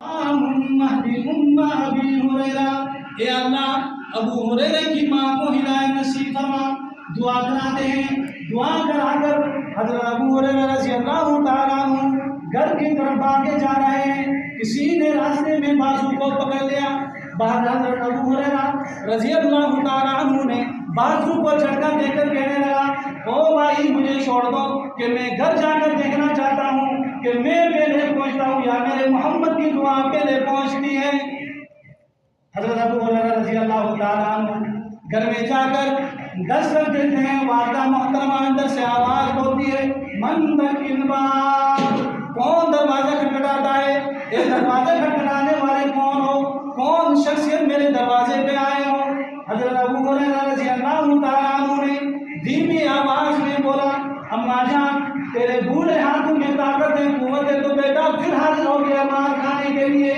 اے اللہ ابو ہریرہ کی ماں کو ہدایت نصیب فرما. دعا کراتے ہیں. دعا کرا کر حضرت ابو ہریرہ رضی اللہ تعالیٰ عنہ گھر کی طرف آگے جا رہے ہیں. کسی نے راستے میں بازو کو پکڑ لیا. بعد حضرت ابو ہریرہ رضی اللہ تعالیٰ عنہ نے بازو کو جھٹکا دے کر کہنے لگا او بھائی مجھے چھوڑ دو کہ میں گھر جا کر دیکھنا چاہتا ہوں کہ میں پہلے پہنچتا ہوں یا میرے محمد کی دعا پہلے پہنچتی ہے. حضرت ابو ہریرہ رضی اللہ تعالیٰ عنہ گھر میں جا کر دستک دیتے ہیں. والدہ محترمہ اندر سے آواز ہوتی ہے من الباب, کون دروازہ کھٹکھٹاتا ہے؟ یہ دروازہ کھٹکھٹانے والے کون ہو؟ کون شخصیت میرے دروازے پہ آئے ہو؟ حضرت ابو ہریرہ رضی اللہ تعالیٰ عنہ نے دھیمی آواز میں بولا اماں جان تیرے بوڑھے ہاتھوں میں طاقت ہے, قوت ہے, تو بیٹا پھر حاضر ہو گیا مار کھانے کے لیے.